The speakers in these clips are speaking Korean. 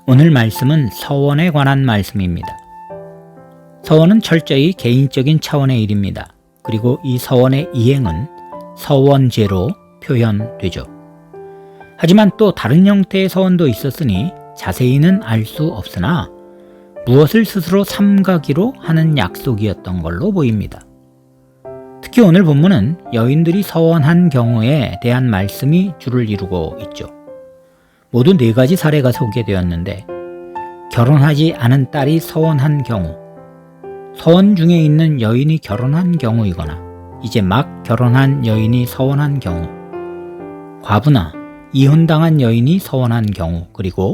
오늘 말씀은 서원에 관한 말씀입니다. 서원은 철저히 개인적인 차원의 일입니다. 그리고 이 서원의 이행은 서원제로 표현되죠. 하지만 또 다른 형태의 서원도 있었으니 자세히는 알 수 없으나 무엇을 스스로 삼가기로 하는 약속이었던 걸로 보입니다. 특히 오늘 본문은 여인들이 서원한 경우에 대한 말씀이 주를 이루고 있죠. 모두 4가지 사례가 소개되었는데, 결혼하지 않은 딸이 서원한 경우, 서원 중에 있는 여인이 결혼한 경우이거나 이제 막 결혼한 여인이 서원한 경우, 과부나 이혼당한 여인이 서원한 경우, 그리고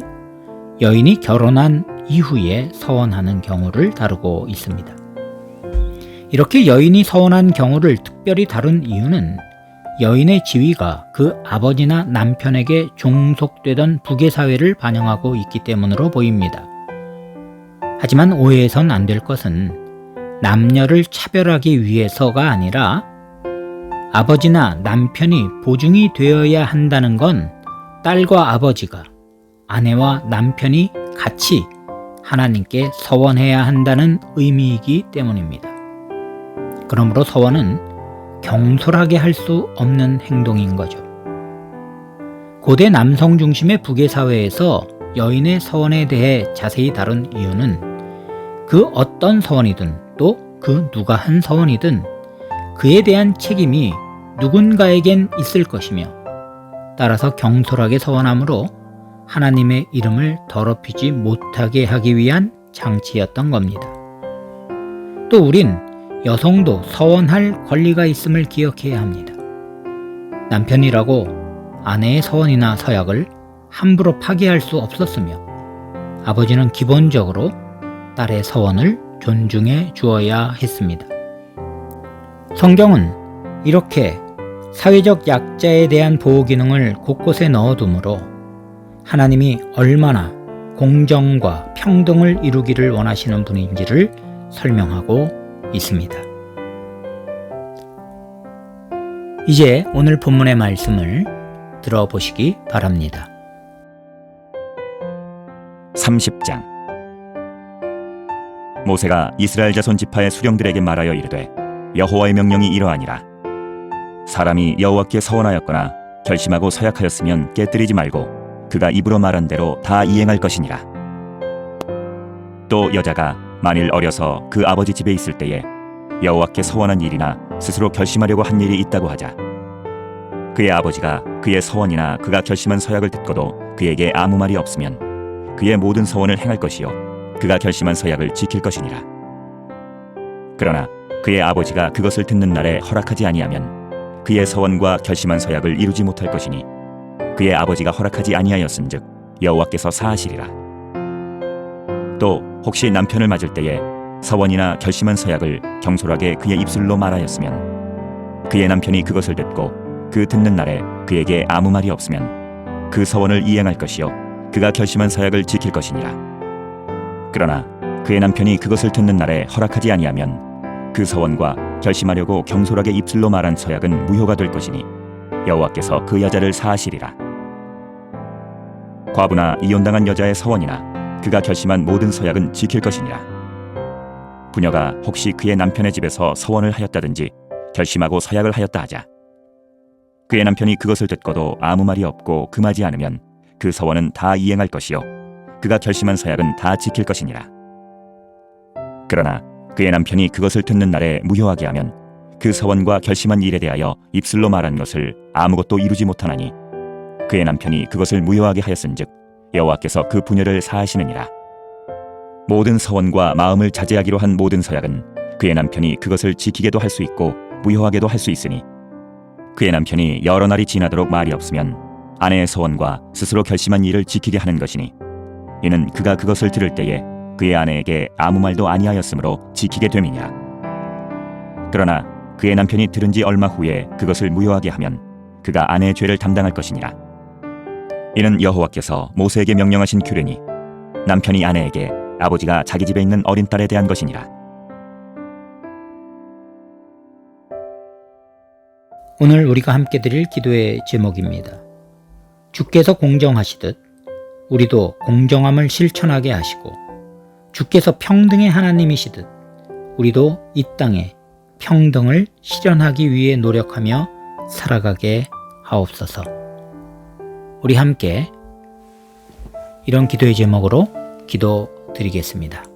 여인이 결혼한 이후에 서원하는 경우를 다루고 있습니다. 이렇게 여인이 서원한 경우를 특별히 다룬 이유는 여인의 지위가 그 아버지나 남편에게 종속되던 부계사회를 반영하고 있기 때문으로 보입니다. 하지만 오해해선 안 될 것은 남녀를 차별하기 위해서가 아니라 아버지나 남편이 보증이 되어야 한다는 건 딸과 아버지가, 아내와 남편이 같이 하나님께 서원해야 한다는 의미이기 때문입니다. 그러므로 서원은 경솔하게 할 수 없는 행동인 거죠. 고대 남성 중심의 부계사회에서 여인의 서원에 대해 자세히 다룬 이유는 그 어떤 서원이든 또 그 누가 한 서원이든 그에 대한 책임이 누군가에겐 있을 것이며, 따라서 경솔하게 서원함으로 하나님의 이름을 더럽히지 못하게 하기 위한 장치였던 겁니다. 또 우린 여성도 서원할 권리가 있음을 기억해야 합니다. 남편이라고 아내의 서원이나 서약을 함부로 파기할 수 없었으며, 아버지는 기본적으로 딸의 서원을 존중해 주어야 했습니다. 성경은 이렇게 사회적 약자에 대한 보호 기능을 곳곳에 넣어두므로 하나님이 얼마나 공정과 평등을 이루기를 원하시는 분인지를 설명하고 있습니다. 이제 오늘 본문의 말씀을 들어보시기 바랍니다. 30장. 모세가 이스라엘 자손 지파의 수령들에게 말하여 이르되, 여호와의 명령이 이러하니라. 사람이 여호와께 서원하였거나 결심하고 서약하였으면 깨뜨리지 말고 그가 입으로 말한 대로 다 이행할 것이니라. 또 여자가 만일 어려서 그 아버지 집에 있을 때에 여호와께 서원한 일이나 스스로 결심하려고 한 일이 있다고 하자, 그의 아버지가 그의 서원이나 그가 결심한 서약을 듣고도 그에게 아무 말이 없으면 그의 모든 서원을 행할 것이요 그가 결심한 서약을 지킬 것이니라. 그러나 그의 아버지가 그것을 듣는 날에 허락하지 아니하면 그의 서원과 결심한 서약을 이루지 못할 것이니 그의 아버지가 허락하지 아니하였은즉 여호와께서 사하시리라. 또 혹시 남편을 맞을 때에 서원이나 결심한 서약을 경솔하게 그의 입술로 말하였으면 그의 남편이 그것을 듣고 그 듣는 날에 그에게 아무 말이 없으면 그 서원을 이행할 것이요 그가 결심한 서약을 지킬 것이니라. 그러나 그의 남편이 그것을 듣는 날에 허락하지 아니하면 그 서원과 결심하려고 경솔하게 입술로 말한 서약은 무효가 될 것이니 여호와께서 그 여자를 사하시리라. 과부나 이혼당한 여자의 서원이나 그가 결심한 모든 서약은 지킬 것이니라. 부녀가 혹시 그의 남편의 집에서 서원을 하였다든지 결심하고 서약을 하였다 하자, 그의 남편이 그것을 듣고도 아무 말이 없고 금하지 않으면 그 서원은 다 이행할 것이요 그가 결심한 서약은 다 지킬 것이니라. 그러나 그의 남편이 그것을 듣는 날에 무효하게 하면 그 서원과 결심한 일에 대하여 입술로 말한 것을 아무것도 이루지 못하나니 그의 남편이 그것을 무효하게 하였은즉 여호와께서 그 부녀를 사하시느니라. 모든 서원과 마음을 자제하기로 한 모든 서약은 그의 남편이 그것을 지키게도 할 수 있고 무효하게도 할 수 있으니, 그의 남편이 여러 날이 지나도록 말이 없으면 아내의 서원과 스스로 결심한 일을 지키게 하는 것이니, 이는 그가 그것을 들을 때에 그의 아내에게 아무 말도 아니하였으므로 지키게 됨이니라. 그러나 그의 남편이 들은 지 얼마 후에 그것을 무효하게 하면 그가 아내의 죄를 담당할 것이니라. 이는 여호와께서 모세에게 명령하신 규례니 남편이 아내에게 아버지가 자기 집에 있는 어린 딸에 대한 것이니라. 오늘 우리가 함께 드릴 기도의 제목입니다. 주께서 공정하시듯 우리도 공정함을 실천하게 하시고 주께서 평등의 하나님이시듯 우리도 이 땅에 평등을 실현하기 위해 노력하며 살아가게 하옵소서. 우리 함께 이런 기도의 제목으로 기도드리겠습니다.